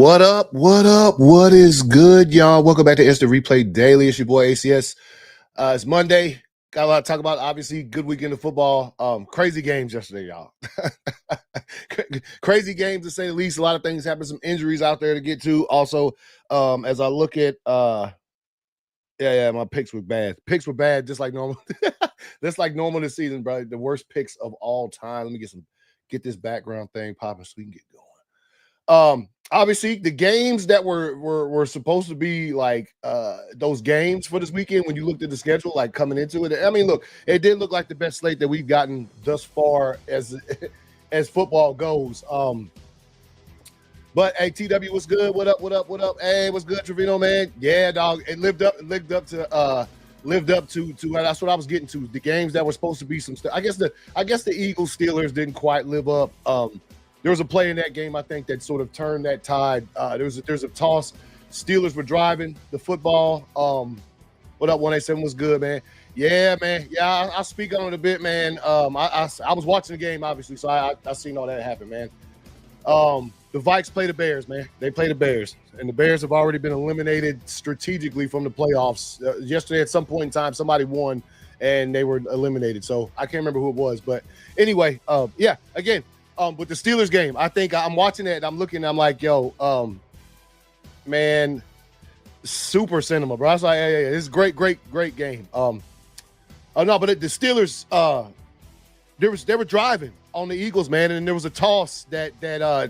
What up? What up? What is good, y'all? Welcome back to Instant Replay Daily. It's your boy ACS. It's Monday. Got a lot to talk about. Obviously, good weekend of football. Crazy games yesterday, y'all. Crazy games to say the least. A lot of things happened. Some injuries out there to get to. Also, as I look at, my picks were bad. Picks were bad, just like normal. That's like normal this season, bro. The worst picks of all time. Let me get this background thing popping so we can get going. Obviously the games that were supposed to be like those games for this weekend, when you looked at the schedule, like coming into it, I mean, look, it did look like the best slate that we've gotten thus far as football goes. But hey, TW, what's good? What up? Hey, what's good, Trevino, man? Yeah, dog. It lived up to that's what I was getting to. The games that were supposed to be some stuff. I guess the Eagles Steelers didn't quite live up. There was a play in that game, I think, that sort of turned that tide. There's a toss. Steelers were driving the football. What up, 187 was good, man. Yeah, man. Yeah, I'll speak on it a bit, man. I was watching the game, obviously, so I seen all that happen, man. The Vikes play the Bears, man. They play the Bears, and the Bears have already been eliminated strategically from the playoffs. Yesterday, at some point in time, somebody won, and they were eliminated. So I can't remember who it was, but anyway, again. With the Steelers game, I think I'm watching it and I'm looking, I'm like, yo, man, super cinema, bro. I was like, yeah, this is great game. The Steelers, they were driving on the Eagles, man, and there was a toss that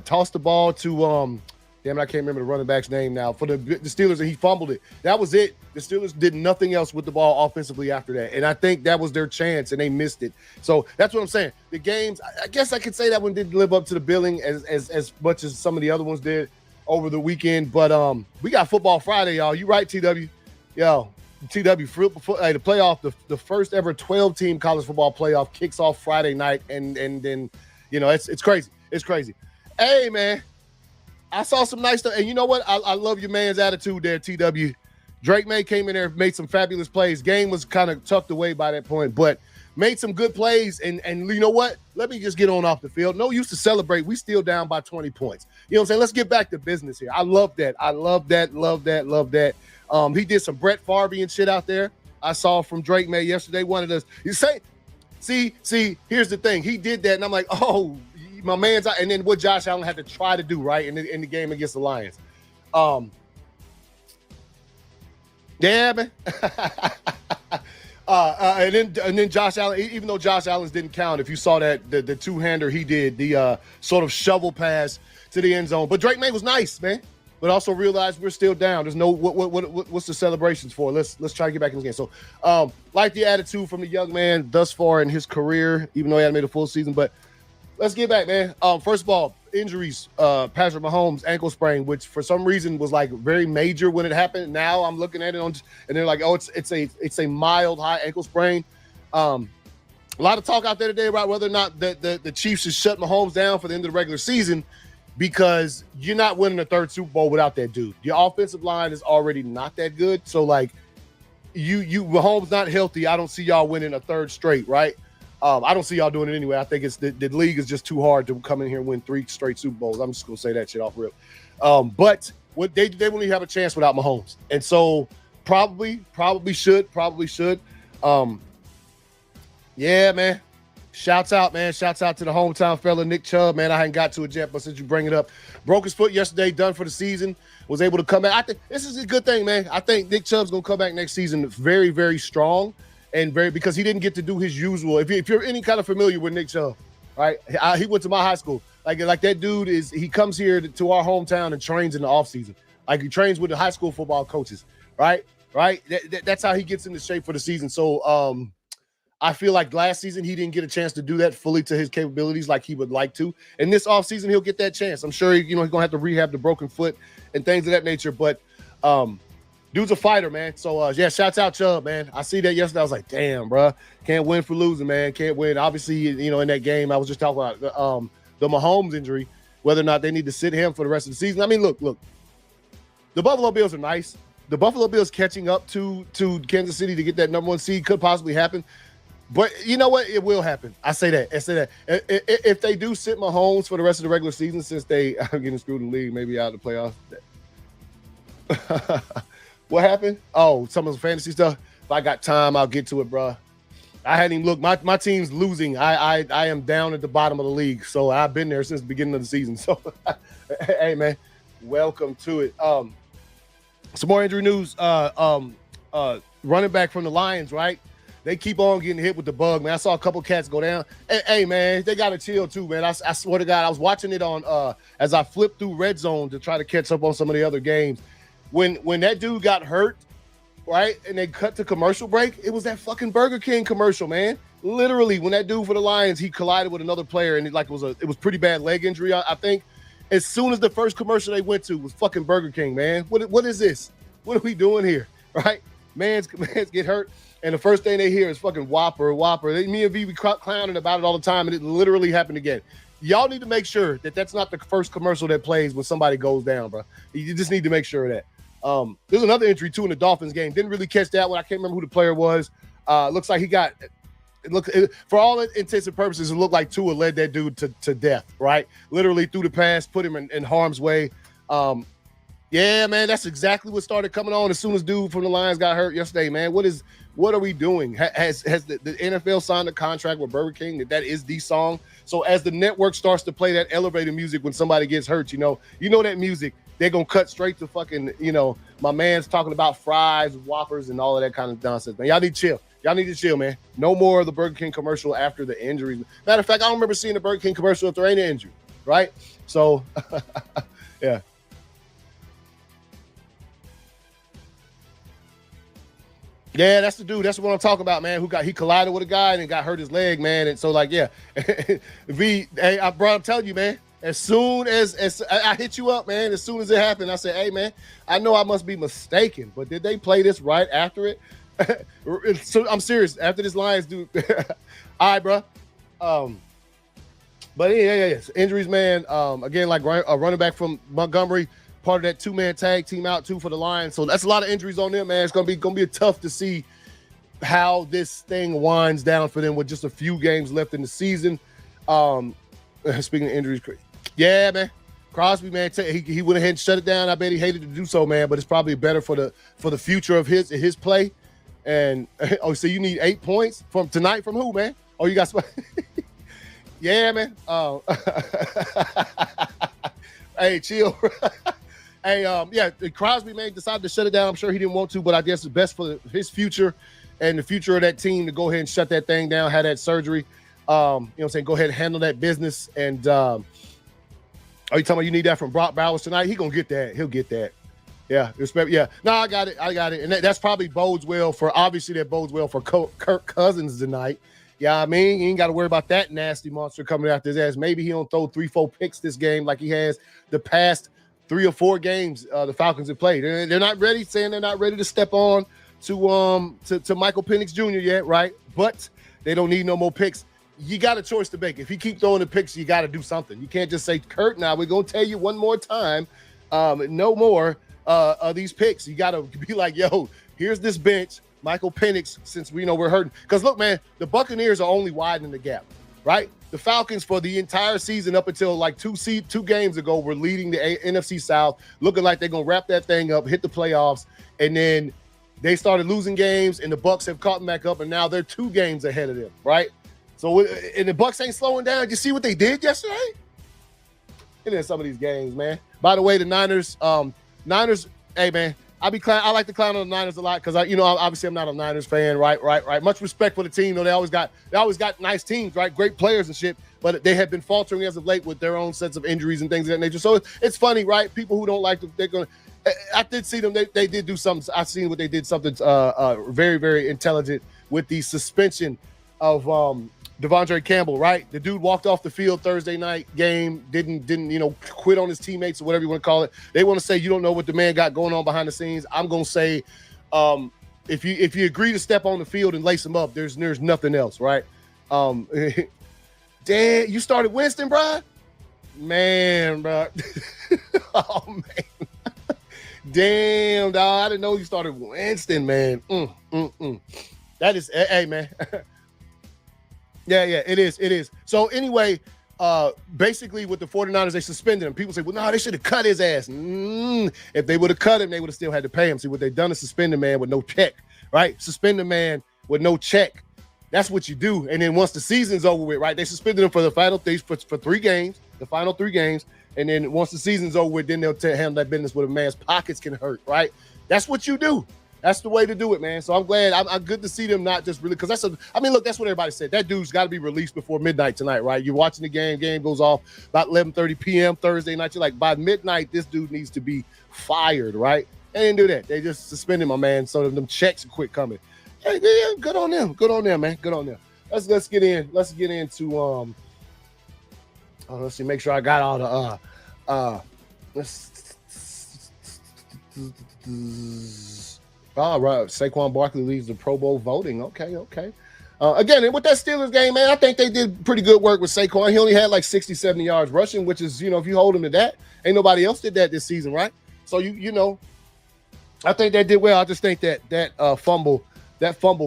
tossed the ball to damn it, I can't remember the running back's name now, for the Steelers, and he fumbled it. That was it. The Steelers did nothing else with the ball offensively after that, and I think that was their chance, and they missed it. So that's what I'm saying. The games, I guess I could say that one didn't live up to the billing as much as some of the other ones did over the weekend. But we got Football Friday, y'all. You right, TW? Yo, TW, the playoff, the first ever 12-team college football playoff kicks off Friday night, and then, it's crazy. It's crazy. Hey, man. I saw some nice stuff, and you know what? I love your man's attitude there, TW. Drake May came in there, made some fabulous plays. Game was kind of tucked away by that point, but made some good plays, and you know what? Let me just get on off the field. No use to celebrate. We still down by 20 points. You know what I'm saying? Let's get back to business here. I love that. Love that. He did some Brett Favre and shit out there. I saw from Drake May yesterday. One of those. You say, see, here's the thing. He did that, and I'm like, oh, my man's out. And then what Josh Allen had to try to do, right, in the game against the Lions. Yeah, man. And then Josh Allen, even though Josh Allen's didn't count, if you saw that the two-hander he did, the sort of shovel pass to the end zone. But Drake May was nice, man. But also realize we're still down. There's no what's the celebrations for? Let's try to get back in this game. So like the attitude from the young man thus far in his career, even though he hadn't made a full season. But let's get back, man. First of all, injuries. Patrick Mahomes ankle sprain, which for some reason was like very major when it happened. Now I'm looking at it and they're like, oh, it's a mild high ankle sprain. A lot of talk out there today about whether or not the Chiefs should shut Mahomes down for the end of the regular season, because you're not winning a third Super Bowl without that dude. Your offensive line is already not that good. So like Mahomes not healthy, I don't see y'all winning a third straight, right? I don't see y'all doing it anyway. I think it's the league is just too hard to come in here and win 3 straight Super Bowls. I'm just gonna say that shit off rip. But what they won't even have a chance without Mahomes, and so probably should. Yeah, man. Shouts out to the hometown fella Nick Chubb, man. I hadn't got to it yet, but since you bring it up, broke his foot yesterday, done for the season. Was able to come back. I think this is a good thing, man. I think Nick Chubb's gonna come back next season very, very strong. And because he didn't get to do his usual. If you're any kind of familiar with Nick Chubb, right? He went to my high school. Like that dude he comes here to our hometown and trains in the offseason. Like he trains with the high school football coaches, right? That's how he gets into shape for the season. So I feel like last season he didn't get a chance to do that fully to his capabilities like he would like to. And this offseason he'll get that chance. I'm sure he's gonna have to rehab the broken foot and things of that nature. But dude's a fighter, man. So, shouts out Chubb, man. I see that yesterday. I was like, damn, bro. Can't win for losing, man. Can't win. Obviously, in that game, I was just talking about the Mahomes injury, whether or not they need to sit him for the rest of the season. I mean, look. The Buffalo Bills are nice. The Buffalo Bills catching up to Kansas City to get that number 1 seed could possibly happen. But you know what? It will happen. I say that. I say that. If they do sit Mahomes for the rest of the regular season, since they are getting screwed in the league, maybe out of the playoffs. What happened? Oh, some of the fantasy stuff. If I got time, I'll get to it, bro. I hadn't even looked. My team's losing. I am down at the bottom of the league. So I've been there since the beginning of the season. So hey man, welcome to it. Some more injury news. Running back from the Lions, right? They keep on getting hit with the bug, man. I saw a couple cats go down. Hey man, they got to chill too, man. I swear to God, I was watching it on as I flipped through Red Zone to try to catch up on some of the other games. When that dude got hurt, right, and they cut to commercial break, it was that fucking Burger King commercial, man. Literally, when that dude for the Lions, he collided with another player, and it was pretty bad leg injury, I think. As soon as the first commercial they went to was fucking Burger King, man. What is this? What are we doing here, right? Man's get hurt, and the first thing they hear is fucking Whopper. Me and V be clowning about it all the time, and it literally happened again. Y'all need to make sure that that's not the first commercial that plays when somebody goes down, bro. You just need to make sure of that. There's another injury too in the Dolphins game. Didn't really catch that one. I can't remember who the player was. Looks like he got. For all intents and purposes, it looked like Tua led that dude to death. Right, literally threw the pass, put him in harm's way. Yeah, man, that's exactly what started coming on as soon as dude from the Lions got hurt yesterday. Man, what are we doing? Has the NFL signed a contract with Burger King that is the song? So as the network starts to play that elevator music when somebody gets hurt, you know that music. They're going to cut straight to fucking, my man's talking about fries, Whoppers, and all of that kind of nonsense, man. Y'all need to chill. Y'all need to chill, man. No more of the Burger King commercial after the injuries. Matter of fact, I don't remember seeing the Burger King commercial if there ain't an injury, right? So, yeah. Yeah, that's the dude. That's what I'm talking about, man. He collided with a guy and got hurt his leg, man. And so, like, yeah. Bro, I'm telling you, man. As soon as I hit you up, man, as soon as it happened, I said, hey, man, I know I must be mistaken, but did they play this right after it? So I'm serious. After this Lions dude. All right, bro. But yeah. Injuries, man. Again, like a running back from Montgomery, part of that two-man tag team out too for the Lions. So that's a lot of injuries on them, man. It's gonna be tough to see how this thing winds down for them with just a few games left in the season. Speaking of injuries, yeah, man. Crosby, man, he went ahead and shut it down. I bet he hated to do so, man, but it's probably better for the future of his play. And so you need 8 points from tonight from who, man? Oh, you got yeah, man. Hey, chill. Hey, yeah, Crosby, man, decided to shut it down. I'm sure he didn't want to, but I guess it's best for his future and the future of that team to go ahead and shut that thing down, have that surgery. You know what I'm saying? Go ahead and handle that business. And are you talking about you need that from Brock Bowers tonight? He gonna get that. He'll get that. Yeah, respect. Yeah, no, I got it. And that's probably bodes well for Kirk Cousins tonight. Yeah, I mean, you ain't got to worry about that nasty monster coming after his ass. Maybe he don't throw 3-4 picks this game like he has the past 3 or 4 games the Falcons have played. They're not ready, saying they're not ready to step on to Michael Penix Jr. yet, right? But they don't need no more picks. You got a choice to make. If you keep throwing the picks, you got to do something. You can't just say, Kurt, now we're going to tell you one more time, no more of these picks. You got to be like, yo, here's this bench, Michael Penix, since we know we're hurting. Because look, man, the Buccaneers are only widening the gap, right? The Falcons for the entire season up until like 2 games ago were leading the NFC South, looking like they're going to wrap that thing up, hit the playoffs, and then they started losing games, and the Bucs have caught them back up, and now they're 2 games ahead of them, right? So, and the Bucs ain't slowing down. Did you see what they did yesterday? And then some of these games, man. By the way, the Niners, hey, man, I like to clown on the Niners a lot because obviously I'm not a Niners fan, right? Much respect for the team, though. They always got nice teams, right? Great players and shit, but they have been faltering as of late with their own sets of injuries and things of that nature. So it's funny, right? People who don't like them, they're gonna. I did see them. They did do something. I've seen what they did. Something very, very intelligent with the suspension of Devondre Campbell, right? The dude walked off the field Thursday night game, didn't quit on his teammates or whatever you want to call it. They want to say you don't know what the man got going on behind the scenes. I'm gonna say, if you agree to step on the field and lace him up, there's nothing else, right? Dan, you started Winston, bro? Man, bro. Oh man. Damn, dog. I didn't know you started Winston, man. That is, hey, man. Yeah, it is. It is. So anyway, basically with the 49ers, they suspended him. People say, well, no, they should have cut his ass. If they would have cut him, they would have still had to pay him. See, what they've done is suspend a man with no check, right? Suspend a man with no check. That's what you do. And then once the season's over with, right, they suspended him for the final for 3 games, the final 3 games. And then once the season's over with, then they'll handle that business where a man's pockets can hurt, right? That's what you do. That's the way to do it, man. So I'm glad. I'm good to see them not just really, because look, that's what everybody said. That dude's got to be released before midnight tonight, right? You're watching the game goes off about 11:30 p.m. Thursday night. You're like, by midnight, this dude needs to be fired, right? They didn't do that. They just suspended my man so that them checks are quit coming. Hey, yeah, good on them. Good on them, man. Good on them. Let's get in. Let's get into let's see, make sure I got all the all right, Saquon Barkley leads the Pro Bowl voting. Okay. Again, with that Steelers game, man, I think they did pretty good work with Saquon. He only had like 60, 70 yards rushing, which is, if you hold him to that, ain't nobody else did that this season, right? So I think they did well. I just think that fumble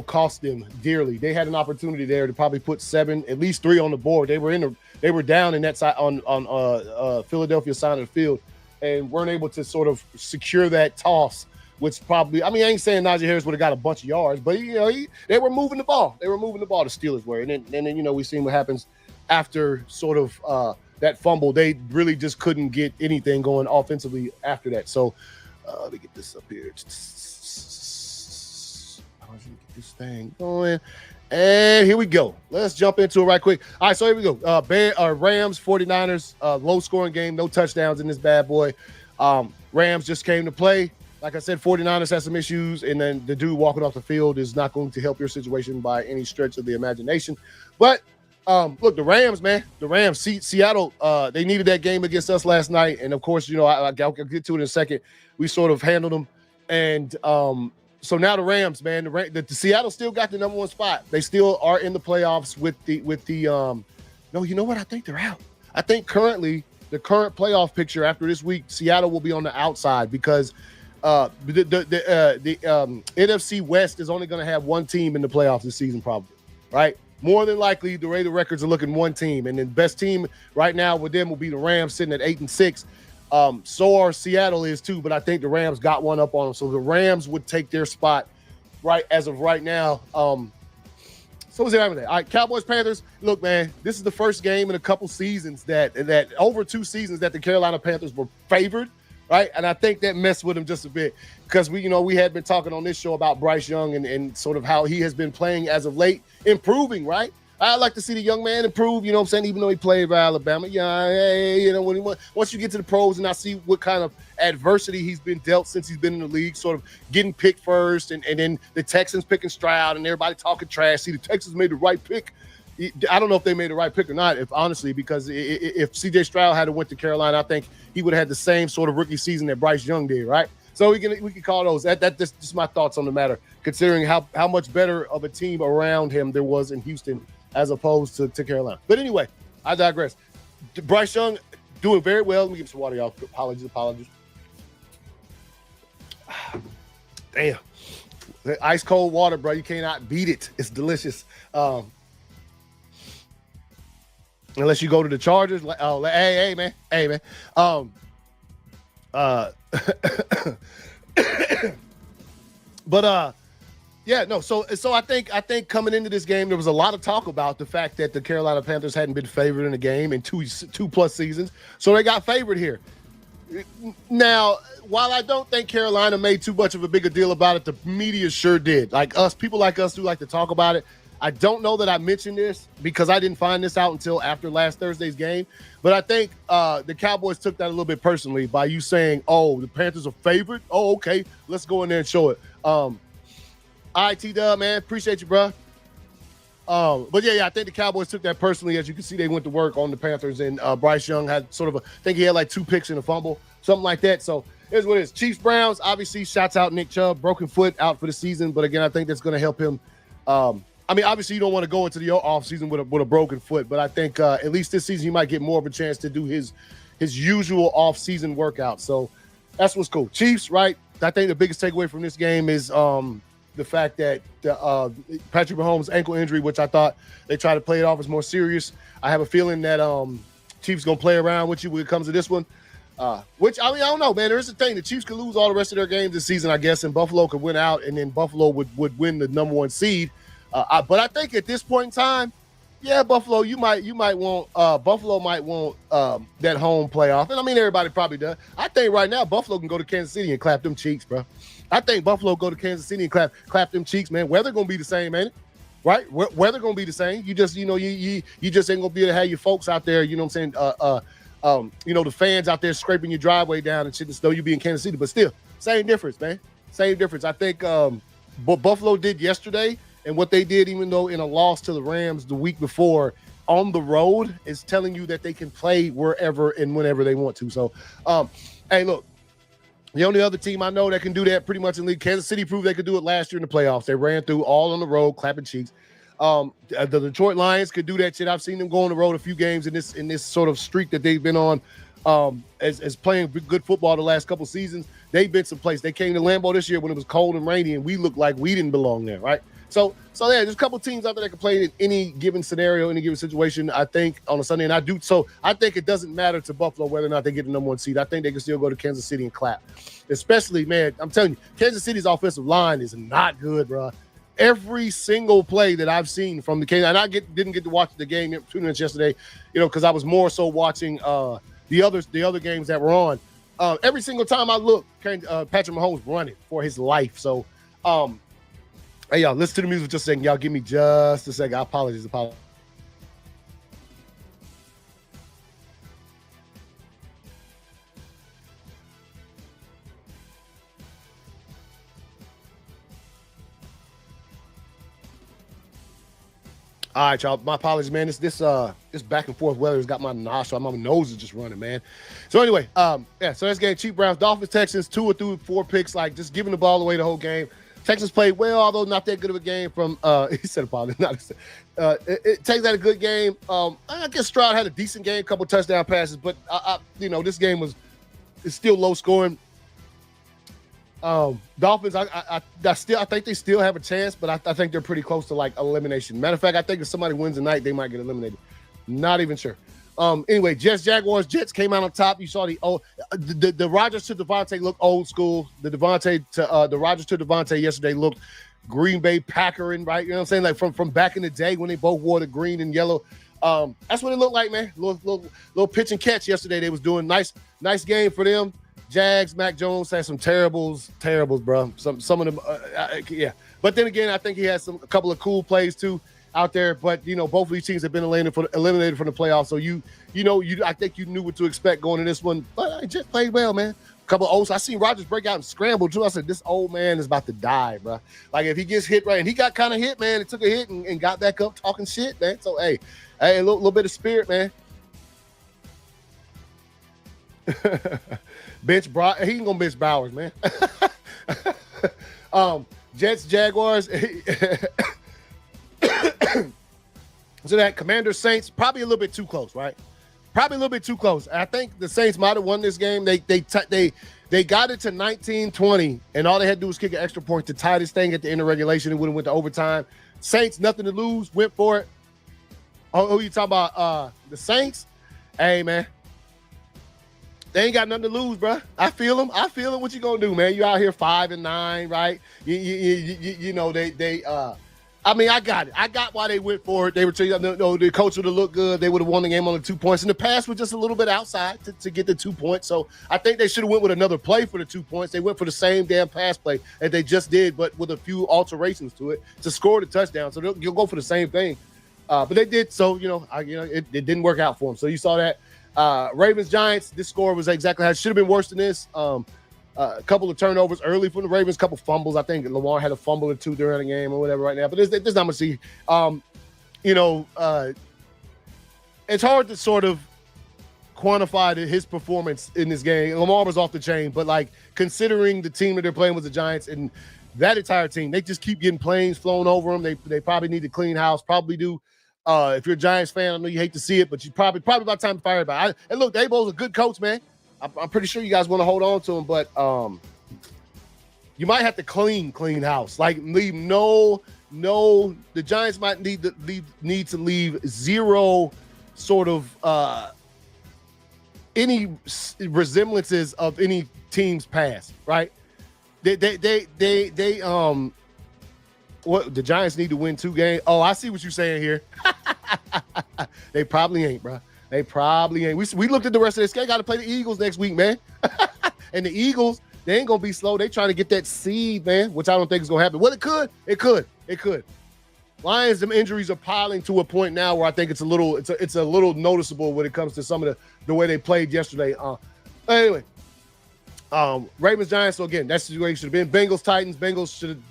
cost them dearly. They had an opportunity there to probably put at least 3 on the board. They were down in that side on Philadelphia side of the field and weren't able to sort of secure that toss. Which probably, I ain't saying Najee Harris would have got a bunch of yards, but they were moving the ball. The Steelers were, and then we seen what happens after sort of that fumble. They really just couldn't get anything going offensively after that. So let me get this up here. Get this thing going, and here we go. Let's jump into it right quick. All right, so here we go. Rams, 49ers, low scoring game, no touchdowns in this bad boy. Rams just came to play. Like I said, 49ers had some issues, and then the dude walking off the field is not going to help your situation by any stretch of the imagination. But, look, the Rams, man, Seattle, they needed that game against us last night. And, of course, I'll get to it in a second. We sort of handled them. And so now the Rams, man, the Seattle still got the number 1 spot. They still are in the playoffs with the no, you know what? I think they're out. I think currently the current playoff picture after this week, Seattle will be on the outside because – the NFC West is only going to have 1 team in the playoffs this season, probably, right? More than likely, the Raider records are looking 1 team, and the best team right now with them will be the Rams, sitting at 8-6. So are Seattle is too, but I think the Rams got one up on them, so the Rams would take their spot right as of right now. So what's happening there? All right, Cowboys Panthers. Look, man, this is the first game in a couple seasons that over 2 seasons that the Carolina Panthers were favored. Right, and I think that messed with him just a bit because we had been talking on this show about Bryce Young and sort of how he has been playing as of late, improving. Right, I like to see the young man improve. You know what I'm saying? Even though he played for Alabama, once you get to the pros and I see what kind of adversity he's been dealt since he's been in the league, sort of getting picked first, and then the Texans picking Stroud and everybody talking trash. See, the Texans made the right pick. I don't know if they made the right pick or not, because if C.J. Stroud had went to Carolina, I think he would have had the same sort of rookie season that Bryce Young did, right? So we can call those. That's just my thoughts on the matter, considering how much better of a team around him there was in Houston as opposed to Carolina. But anyway, I digress. Bryce Young doing very well. Let me give some water, y'all. Apologies. Damn. Ice cold water, bro. You cannot beat it. It's delicious. Unless you go to the Chargers, hey man. But yeah, no. So I think coming into this game, there was a lot of talk about the fact that the Carolina Panthers hadn't been favored in a game in two plus seasons, so they got favored here. Now, while I don't think Carolina made too much of a bigger deal about it, the media sure did. People like us who like to talk about it. I don't know that I mentioned this because I didn't find this out until after last Thursday's game. But I think the Cowboys took that a little bit personally by you saying, oh, the Panthers are favored. Oh, okay. Let's go in there and show it. All right, T-Dub, man. Appreciate you, bro. But yeah, I think the Cowboys took that personally. As you can see, they went to work on the Panthers, and Bryce Young had sort of I think he had like 2 picks and a fumble, something like that. So here's what it is. Chiefs, Browns, obviously, shouts out Nick Chubb, broken foot out for the season. But again, I think that's going to help him. Obviously, you don't want to go into the offseason with a broken foot, but I think at least this season he might get more of a chance to do his usual off-season workout. So that's what's cool. Chiefs, right? I think the biggest takeaway from this game is the fact that Patrick Mahomes' ankle injury, which I thought they tried to play it off as more serious. I have a feeling that Chiefs going to play around with you when it comes to this one. Which, I mean, I don't know, man. There's the thing. The Chiefs could lose all the rest of their games this season, I guess, and Buffalo could win out, and then Buffalo would win the number 1 seed. But I think at this point in time, yeah, Buffalo, Buffalo might want that home playoff. And I mean, everybody probably does. I think right now Buffalo can go to Kansas City and clap them cheeks, bro. I think Buffalo go to Kansas City and clap them cheeks, man. Weather going to be the same, ain't it? Right? Weather going to be the same. You just, you just ain't going to be able to have your folks out there, you know what I'm saying, the fans out there scraping your driveway down and shit and snow. You be in Kansas City, but still, same difference, man. Same difference. I think what Buffalo did yesterday and what they did, even though in a loss to the Rams the week before on the road, is telling you that they can play wherever and whenever they want to. So, hey, look, the only other team I know that can do that pretty much in the league, Kansas City proved they could do it last year in the playoffs. They ran through all on the road, clapping cheeks. The Detroit Lions could do that shit. I've seen them go on the road a few games in this sort of streak that they've been on as playing good football the last couple seasons. They've been someplace. They came to Lambeau this year when it was cold and rainy, and we looked like we didn't belong there, right? So yeah, there's a couple teams out there that can play in any given scenario, any given situation, I think, on a Sunday. And I think it doesn't matter to Buffalo whether or not they get the number 1 seed. I think they can still go to Kansas City and clap. Especially, man, I'm telling you, Kansas City's offensive line is not good, bro. Every single play that I've seen from the Kansas, and I didn't get to watch the game 2 minutes yesterday, because I was more so watching the other games that were on. Every single time I look, Patrick Mahomes running for his life. So, hey, y'all, listen to the music just a second. Y'all give me just a second. I apologize. All right, y'all. My apologies, man. This back and forth weather has got my nostril. My nose is just running, man. So anyway, so this game, Chief Browns, Dolphins, Texans, 2 through 4 picks, like just giving the ball away the whole game. Texans played well, although not that good of a game from he said apologies. Texans had a good game. I guess Stroud had a decent game, couple touchdown passes, but this game is still low scoring. Dolphins, I think they still have a chance, but I think they're pretty close to like elimination. Matter of fact, I think if somebody wins tonight, they might get eliminated. Not even sure. Anyway, Jets came out on top. You saw the Rodgers to Devontae looked old school. The Rodgers to Devontae yesterday looked Green Bay Packer-in, right? You know what I'm saying? Like from back in the day when they both wore the green and yellow. That's what it looked like, man. Little pitch and catch yesterday. They was doing nice game for them. Jags, Mac Jones had some terribles, bro. Some of them, yeah. But then again, I think he had a couple of cool plays too out there. But both of these teams have been eliminated from the playoffs. So I think you knew what to expect going in this one. But I just played well, man. A couple of O's. I seen Rodgers break out and scramble too. I said, this old man is about to die, bro. Like if he gets hit right, and he got kind of hit, man. He took a hit and got back up talking shit, man. So hey, a little bit of spirit, man. He ain't gonna bench Bowers, man. Jets, Jaguars. So that Commanders, Saints, probably a little bit too close, right? Probably a little bit too close. I think the Saints might have won this game. They got it to 19-20, and all they had to do was kick an extra point to tie this thing at the end of regulation. It would have went to overtime. Saints, nothing to lose, went for it. Oh, you talking about the Saints? Hey, man. They ain't got nothing to lose, bro. I feel them. What you gonna do, man? You out here 5-9, right? I mean, I got it. I got why they went for it. They were saying, no, the coach would have looked good. They would have won the game on the 2 points. And the pass was just a little bit outside to get the 2 points. So I think they should have went with another play for the 2 points. They went for the same damn pass play that they just did, but with a few alterations to it to score the touchdown. So you'll go for the same thing. But they did. So, it didn't work out for them. So you saw that. Ravens, Giants, this score was exactly how it should have been worse than this. A couple of turnovers early from the Ravens, a couple fumbles. I think Lamar had a fumble or two during the game or whatever right now. But there's not much to see. It's hard to sort of quantify his performance in this game. Lamar was off the chain, but like considering the team that they're playing with the Giants and that entire team, they just keep getting planes flown over them. They probably need to clean house, probably do. If you're a Giants fan, I know you hate to see it, but you probably about time to fire everybody. And look, Daboll's a good coach, man. I'm pretty sure you guys want to hold on to him, but You might have to clean house. Like leave the Giants might need to leave zero sort of any resemblances of any team's past, right? They what the Giants need to win 2 games. Oh, I see what you're saying here. They probably ain't, bro. They probably ain't. We looked at the rest of this game. Got to play the Eagles next week, man. And the Eagles, they ain't gonna be slow. They trying to get that seed, man, which I don't think is gonna happen. Well, it could. Lions, them injuries are piling to a point now where I think it's a little noticeable when it comes to some of the way they played yesterday. Anyway, Ravens Giants. So again, that's the way it should have been. Bengals Titans. Bengals should have.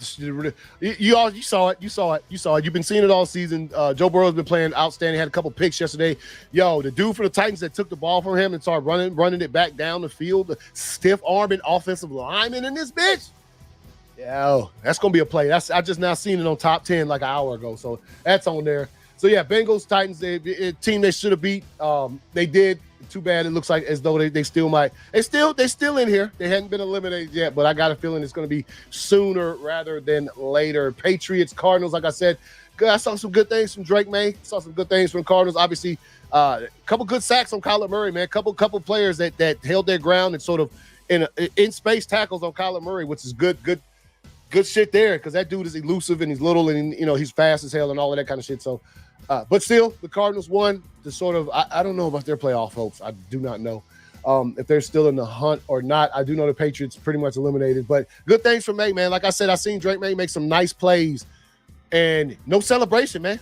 You saw it. You've been seeing it all season. Joe Burrow's been playing outstanding. Had a couple picks yesterday. Yo, the dude for the Titans that took the ball from him and started running it back down the field. The stiff arming offensive lineman in this bitch. Yo, that's gonna be a play. I just now seen it on Top 10 like an hour ago. So that's on there. So yeah, Bengals Titans. A team they should have beat. They did. Too bad it looks like as though they still might. They're still in here. They hadn't been eliminated yet, but I got a feeling it's going to be sooner rather than later. Patriots, Cardinals, like I said, I saw some good things from Drake May. Saw some good things from Cardinals. Obviously, a couple good sacks on Kyler Murray, man. Couple players that held their ground and sort of in space tackles on Kyler Murray, which is good shit there because that dude is elusive and he's little and he's fast as hell and all of that kind of shit. So. But still, the Cardinals won. The sort of I don't know about their playoff hopes. I do not know if they're still in the hunt or not. I do know the Patriots pretty much eliminated. But good things for May, man. Like I said, I seen Drake May make some nice plays, and no celebration, man.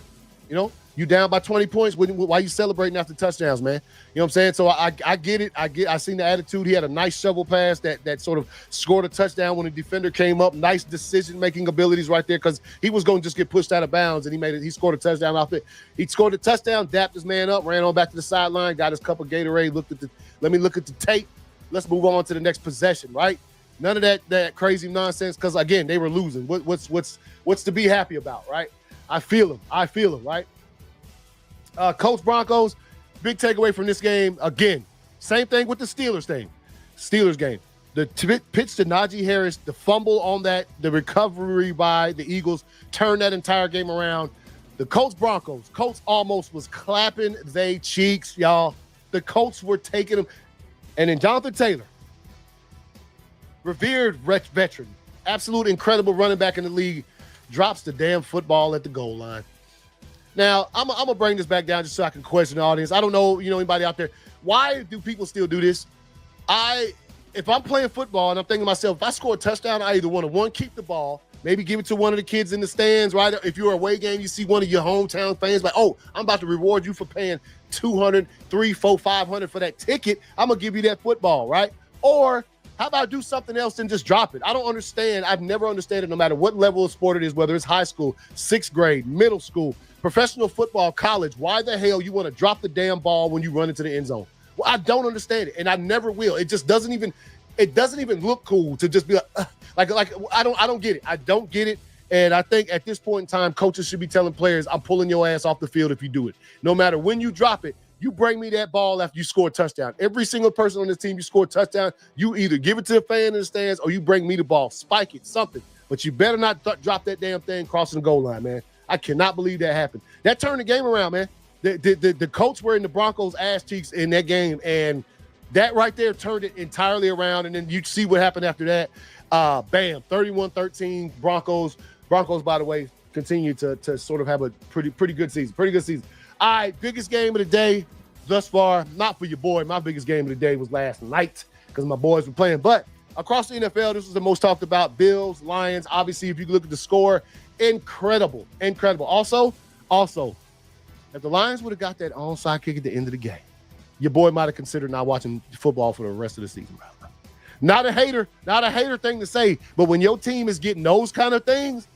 You down by 20 points. Why you celebrating after touchdowns, man? You know what I'm saying? So I get it. I seen the attitude. He had a nice shovel pass that sort of scored a touchdown when the defender came up. Nice decision-making abilities right there because he was going to just get pushed out of bounds, and he scored a touchdown off it. He scored a touchdown, dapped his man up, ran on back to the sideline, got his cup of Gatorade, let me look at the tape. Let's move on to the next possession, right? None of that crazy nonsense because, again, they were losing. What's to be happy about, right? I feel him, right? Colts Broncos, big takeaway from this game. Again, same thing with the Steelers game. The pitch to Najee Harris, the fumble on that, the recovery by the Eagles turned that entire game around. The Colts almost was clapping they cheeks, y'all. The Colts were taking them. And then Jonathan Taylor, revered veteran, absolute incredible running back in the league, drops the damn football at the goal line. Now, I'm going to bring this back down just so I can question the audience. I don't know, anybody out there. Why do people still do this? If I'm playing football and I'm thinking to myself, if I score a touchdown, I either want to, keep the ball, maybe give it to one of the kids in the stands, right? If you're a away game, you see one of your hometown fans like, oh, I'm about to reward you for paying $200, $300, $400, $500 for that ticket. I'm going to give you that football, right? Or how about I do something else and just drop it? I don't understand. I've never understood it no matter what level of sport it is, whether it's high school, 6th grade, middle school, professional football, college. Why the hell you want to drop the damn ball when you run into the end zone? Well, I don't understand it, and I never will. It just doesn't even look cool to just be like I don't get it. I don't get it. And I think at this point in time, coaches should be telling players, I'm pulling your ass off the field if you do it. No matter when you drop it, you bring me that ball after you score a touchdown. Every single person on this team, you score a touchdown, you either give it to the fan in the stands or you bring me the ball. Spike it, something. But you better not drop that damn thing crossing the goal line, man. I cannot believe that happened. That turned the game around, man. The Colts were in the Broncos' ass cheeks in that game, and that right there turned it entirely around. And then you see what happened after that. Bam, 31-13 Broncos. Broncos, by the way, continue to sort of have a pretty good season. Pretty good season. All right, biggest game of the day thus far. Not for your boy. My biggest game of the day was last night because my boys were playing. But across the NFL, this was the most talked about. Bills, Lions. Obviously, if you look at the score, incredible. Also, if the Lions would have got that onside kick at the end of the game, your boy might have considered not watching football for the rest of the season, bro. Not a hater thing to say, but when your team is getting those kind of things,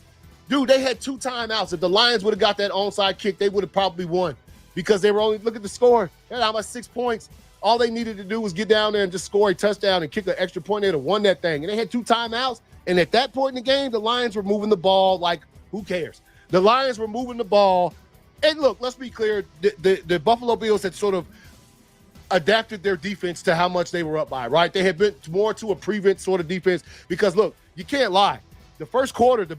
dude, they had 2 timeouts. If the Lions would have got that onside kick, they would have probably won because they were only, look at the score. They had almost 6 points. All they needed to do was get down there and just score a touchdown and kick an extra point. They'd have won that thing. And they had 2 timeouts. And at that point in the game, the Lions were moving the ball like, who cares? The Lions were moving the ball. And look, let's be clear. The Buffalo Bills had sort of adapted their defense to how much they were up by, right? They had been more to a prevent sort of defense because, look, you can't lie. The first quarter, the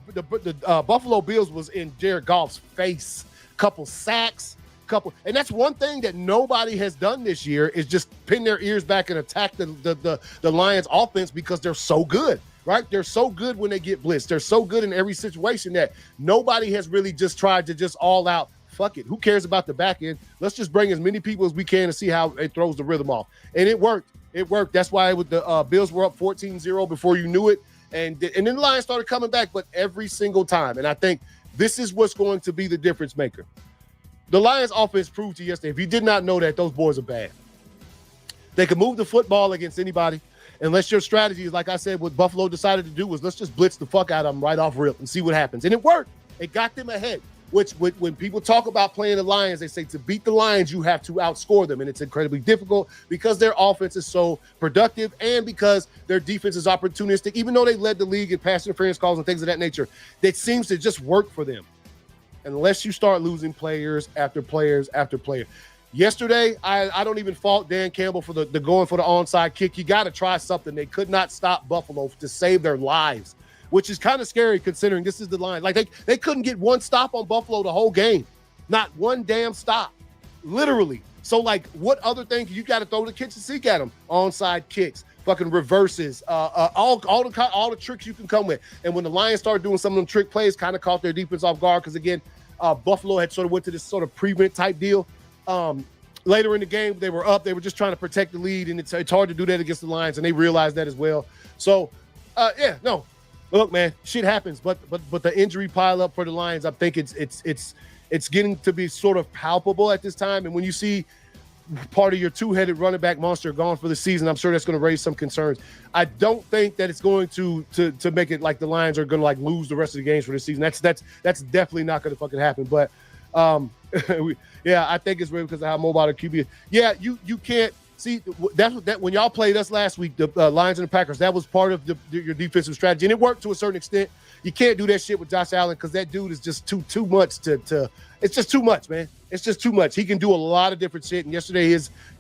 Buffalo Bills was in Jared Goff's face. Couple sacks, and that's one thing that nobody has done this year is just pin their ears back and attack the Lions offense because they're so good, right? They're so good when they get blitzed. They're so good in every situation that nobody has really just tried to just all out, fuck it. Who cares about the back end? Let's just bring as many people as we can to see how it throws the rhythm off. And it worked. It worked. That's why the Bills were up 14-0 before you knew it. And then the Lions started coming back, but every single time. And I think this is what's going to be the difference maker. The Lions offense proved to you yesterday, if you did not know that, those boys are bad. They can move the football against anybody, unless your strategy is, like I said, what Buffalo decided to do was let's just blitz the fuck out of them right off rip and see what happens. And it worked. It got them ahead, which when people talk about playing the Lions, they say to beat the Lions, you have to outscore them. And it's incredibly difficult because their offense is so productive and because their defense is opportunistic. Even though they led the league in pass interference calls and things of that nature, it seems to just work for them. Unless you start losing players after players after player. Yesterday, I don't even fault Dan Campbell for the going for the onside kick. You got to try something. They could not stop Buffalo to save their lives, which is kind of scary considering this is the line. Like they couldn't get one stop on Buffalo the whole game. Not one damn stop, literally. So like what other things you got to throw the kitchen sink at them? Onside kicks, fucking reverses, all the tricks you can come with. And when the Lions started doing some of them trick plays, kind of caught their defense off guard because again, Buffalo had sort of went to this sort of prevent type deal. Later in the game, they were up. They were just trying to protect the lead, and it's hard to do that against the Lions, and they realized that as well. So, look, man, shit happens. But the injury pile up for the Lions, I think it's getting to be sort of palpable at this time. And when you see part of your two-headed running back monster gone for the season, I'm sure that's going to raise some concerns. I don't think that it's going to make it like the Lions are going to like lose the rest of the games for the season. That's definitely not going to fucking happen. But I think it's really because of how mobile the QB is. Yeah, you can't see that when y'all played us last week, the Lions and the Packers. That was part of your defensive strategy, and it worked to a certain extent. You can't do that shit with Josh Allen because that dude is just too much to. It's just too much, man. It's just too much. He can do a lot of different shit. And yesterday,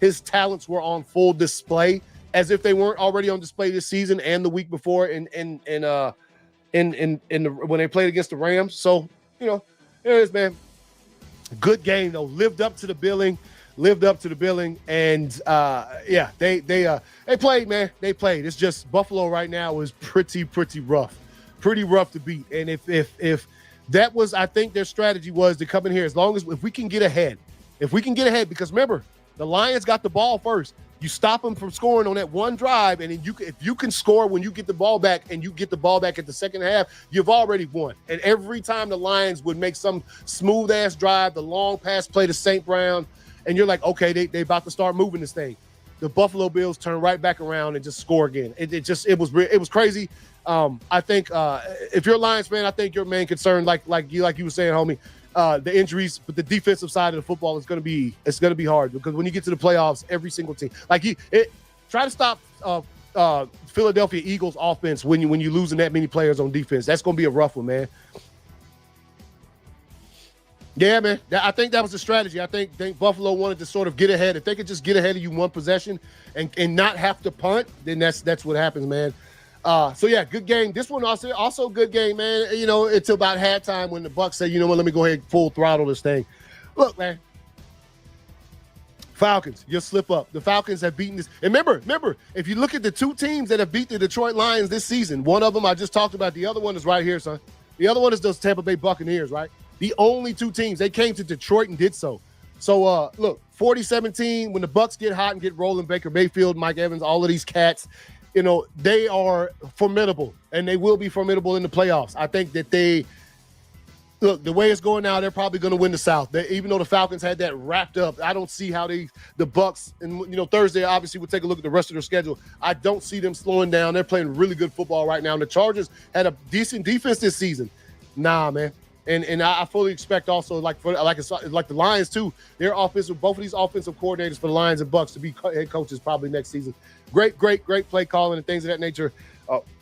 his talents were on full display, as if they weren't already on display this season and the week before, when they played against the Rams. So there it is, man. Good game though. Lived up to the billing, and they played, man. They played. It's just Buffalo right now is pretty rough to beat. And if that was, I think their strategy was to come in here if we can get ahead, because remember, the Lions got the ball first. You stop them from scoring on that one drive, and then if you can score when you get the ball back and you get the ball back at the second half, you've already won. And every time the Lions would make some smooth-ass drive, the long pass play to St. Brown, and you're like, okay, they about to start moving this thing. The Buffalo Bills turn right back around and just score again. It was crazy. I think if you're a Lions fan, I think your main concern, like you were saying, homie, the injuries, but the defensive side of the football is going to be hard because when you get to the playoffs, every single team try to stop Philadelphia Eagles offense when you losing that many players on defense. That's going to be a rough one, man. Yeah, man. I think that was the strategy. I think Buffalo wanted to sort of get ahead. If they could just get ahead of you one possession and not have to punt, then that's what happens, man. Good game. This one also good game, man. It's about halftime when the Bucs say, you know what, let me go ahead and full throttle this thing. Look, man. Falcons, you'll slip up. The Falcons have beaten this. And remember, if you look at the two teams that have beat the Detroit Lions this season, one of them I just talked about. The other one is right here, son. The other one is those Tampa Bay Buccaneers, right? The only two teams. They came to Detroit and did so. So, look, 40-17, when the Bucs get hot and get rolling, Baker Mayfield, Mike Evans, all of these cats, they are formidable, and they will be formidable in the playoffs. I think that the way it's going now, they're probably going to win the South. Even though the Falcons had that wrapped up, I don't see how the Bucs, and Thursday, obviously, we'll take a look at the rest of their schedule. I don't see them slowing down. They're playing really good football right now, and the Chargers had a decent defense this season. Nah, man. And I fully expect also, like the Lions too, both of these offensive coordinators for the Lions and Bucs to be head coaches probably next season. Great play calling and things of that nature.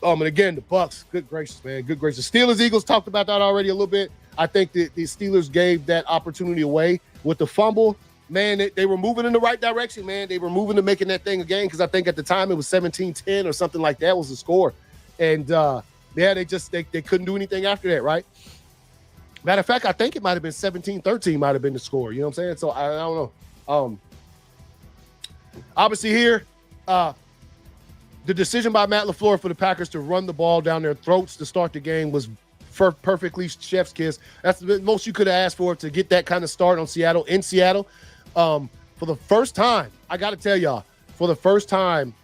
And again, the Bucs, good gracious, man, good gracious. Steelers, Eagles, talked about that already a little bit. I think the Steelers gave that opportunity away with the fumble. Man, they were moving in the right direction, man. They were moving to making that thing a game because I think at the time it was 17-10 or something like that was the score. And yeah, they couldn't do anything after that, right? Matter of fact, I think it might have been 17-13 might have been the score. You know what I'm saying? So I don't know. Obviously here, the decision by Matt LaFleur for the Packers to run the ball down their throats to start the game was perfectly chef's kiss. That's the most you could have asked for to get that kind of start on Seattle in Seattle. For the first time, I got to tell y'all, for the first time,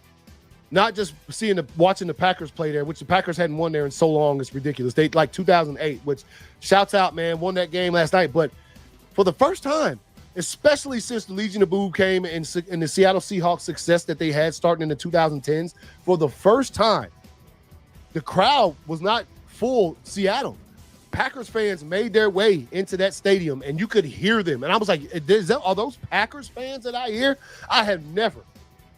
not just watching the Packers play there, which the Packers hadn't won there in so long, it's ridiculous. They like 2008, which shouts out, man, won that game last night. But for the first time, especially since the Legion of Boom came and the Seattle Seahawks success that they had starting in the 2010s, for the first time, the crowd was not full Seattle. Packers fans made their way into that stadium, and you could hear them. And I was like, are those Packers fans that I hear? I have never.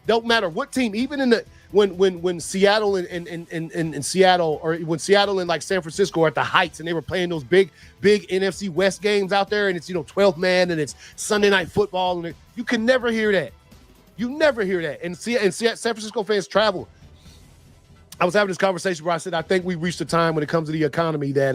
Don't matter what team, even in the when Seattle and Seattle, or when Seattle and like San Francisco are at the heights and they were playing those big NFC West games out there, and it's 12th man and it's Sunday Night Football, and you can never hear that. You never hear that. And San Francisco fans travel. I was having this conversation where I said I think we reached a time when it comes to the economy that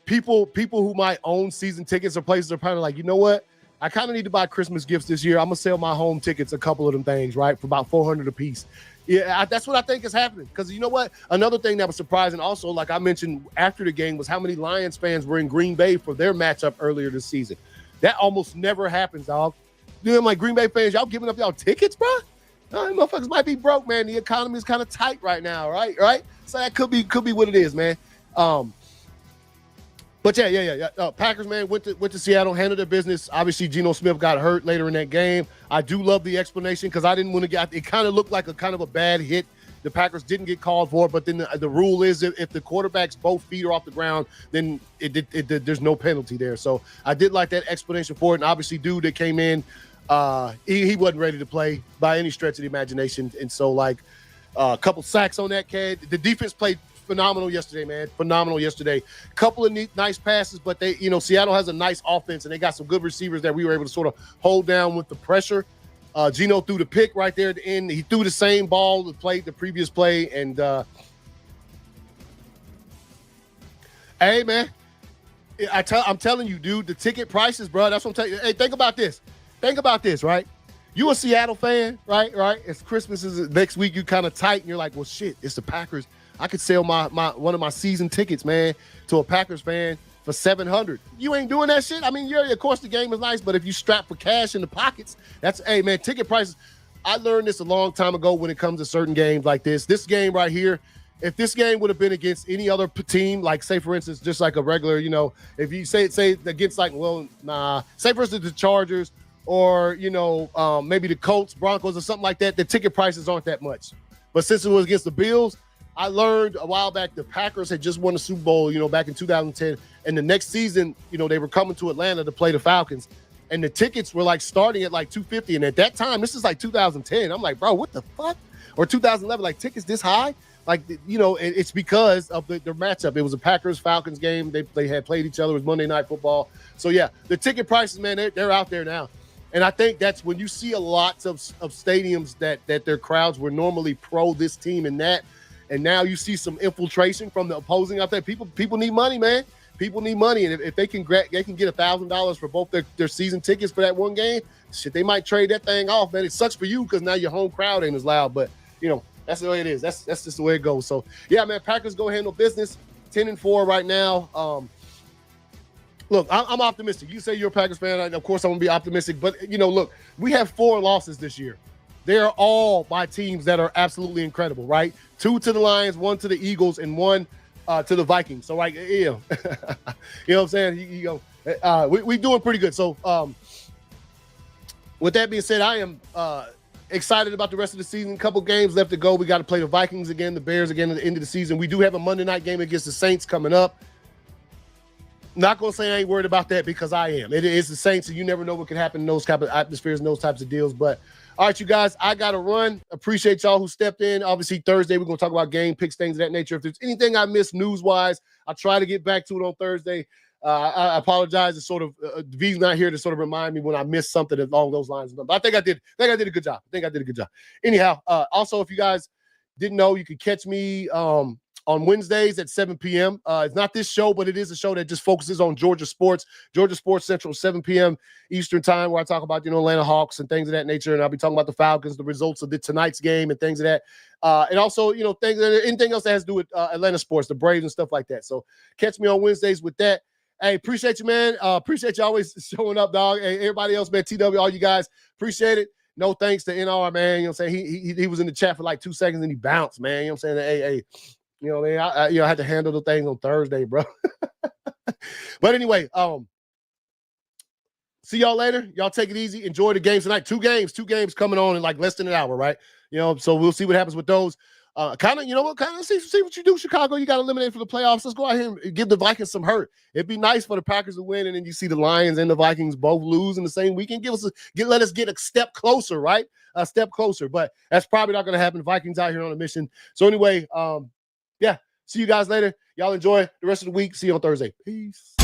people who might own season tickets or places are probably like, you know what? I kind of need to buy Christmas gifts this year. I'm going to sell my home tickets, a couple of them things, right, for about $400 a piece. Yeah, that's what I think is happening. Because you know what? Another thing that was surprising also, like I mentioned after the game, was how many Lions fans were in Green Bay for their matchup earlier this season. That almost never happens, dog. You know, like Green Bay fans, y'all giving up y'all tickets, bro? Motherfuckers might be broke, man. The economy is kind of tight right now, right? So that could be what it is, man. But yeah. Packers, man, went to Seattle, handled their business. Obviously, Geno Smith got hurt later in that game. I do love the explanation because I didn't want to get. It kind of looked like a kind of a bad hit. The Packers didn't get called for, but then the rule is if the quarterback's both feet are off the ground, then there's no penalty there. So I did like that explanation for it. And obviously, dude that came in, he wasn't ready to play by any stretch of the imagination. And so, like, a couple sacks on that kid. The defense played phenomenal yesterday, man. Phenomenal yesterday. Couple of nice passes, but Seattle has a nice offense, and they got some good receivers that we were able to sort of hold down with the pressure. Geno threw the pick right there at the end. He threw the same ball that played the previous play, and hey, man, I'm telling you, dude, the ticket prices, bro. That's what I'm telling you. Hey, think about this. Right? You a Seattle fan, right? It's Christmas is next week. You kind of tight, and you're like, well, shit, it's the Packers. I could sell my one of my season tickets, man, to a Packers fan for $700. You ain't doing that shit. I mean, of course the game is nice, but if you strap for cash in the pockets, hey, man, ticket prices. I learned this a long time ago when it comes to certain games like this. This game right here, if this game would have been against any other team, like say for instance, just like a regular, if you say against say for instance the Chargers or maybe the Colts, Broncos, or something like that, the ticket prices aren't that much. But since it was against the Bills, I learned a while back the Packers had just won the Super Bowl, back in 2010. And the next season, they were coming to Atlanta to play the Falcons. And the tickets were like starting at like $250. And at that time, this is like 2010. I'm like, bro, what the fuck? Or 2011, like tickets this high? Like, it's because of the matchup. It was a Packers-Falcons game. They had played each other. It was Monday Night Football. So, yeah, the ticket prices, man, they're out there now. And I think that's when you see a lot of stadiums that their crowds were normally pro this team and that. And now you see some infiltration from the opposing out there. People need money, man. People need money. And if they can get $1,000 for both their season tickets for that one game, shit, they might trade that thing off, man. It sucks for you because now your home crowd ain't as loud. But, that's the way it is. That's just the way it goes. So, yeah, man, Packers go handle business. 10-4 right now. Look, I'm optimistic. You say you're a Packers fan. Of course, I'm going to be optimistic. But, look, we have 4 losses this year. They're all by teams that are absolutely incredible, right? 2 to the Lions, 1 to the Eagles, and 1 to the Vikings. So, like, you know what I'm saying? We doing pretty good. So, with that being said, I am excited about the rest of the season. A couple games left to go. We got to play the Vikings again, the Bears again at the end of the season. We do have a Monday night game against the Saints coming up. Not going to say I ain't worried about that because I am. It is the Saints, and you never know what can happen in those type of atmospheres and those types of deals. But, all right, you guys, I got to run. Appreciate y'all who stepped in. Obviously, Thursday, we're going to talk about game picks, things of that nature. If there's anything I missed news-wise, I'll try to get back to it on Thursday. I apologize. It's sort of V's not here to sort of remind me when I missed something along those lines. But I think I did a good job. Anyhow, also, if you guys didn't know, you could catch me on on Wednesdays at 7 p.m. It's not this show, but it is a show that just focuses on Georgia sports Central, 7 p.m. Eastern time, where I talk about, Atlanta Hawks and things of that nature. And I'll be talking about the Falcons, the results of tonight's game and things of that. And also, anything else that has to do with Atlanta sports, the Braves and stuff like that. So catch me on Wednesdays with that. Hey, appreciate you, man. Appreciate you always showing up, dog. Hey, everybody else, man, TW, all you guys, appreciate it. No thanks to NR, man. You know what I'm saying? He was in the chat for like 2 seconds and he bounced, man. You know what I'm saying? Hey, man, I had to handle the things on Thursday, bro. But anyway, see y'all later. Y'all take it easy. Enjoy the games tonight. Two games coming on in like less than an hour, right? So we'll see what happens with those. Kind of see what you do, Chicago. You got eliminated for the playoffs. Let's go out here and give the Vikings some hurt. It'd be nice for the Packers to win, and then you see the Lions and the Vikings both lose in the same weekend. Let us get a step closer, right? A step closer, but that's probably not going to happen. Vikings out here on a mission. So anyway, see you guys later. Y'all enjoy the rest of the week. See you on Thursday. Peace.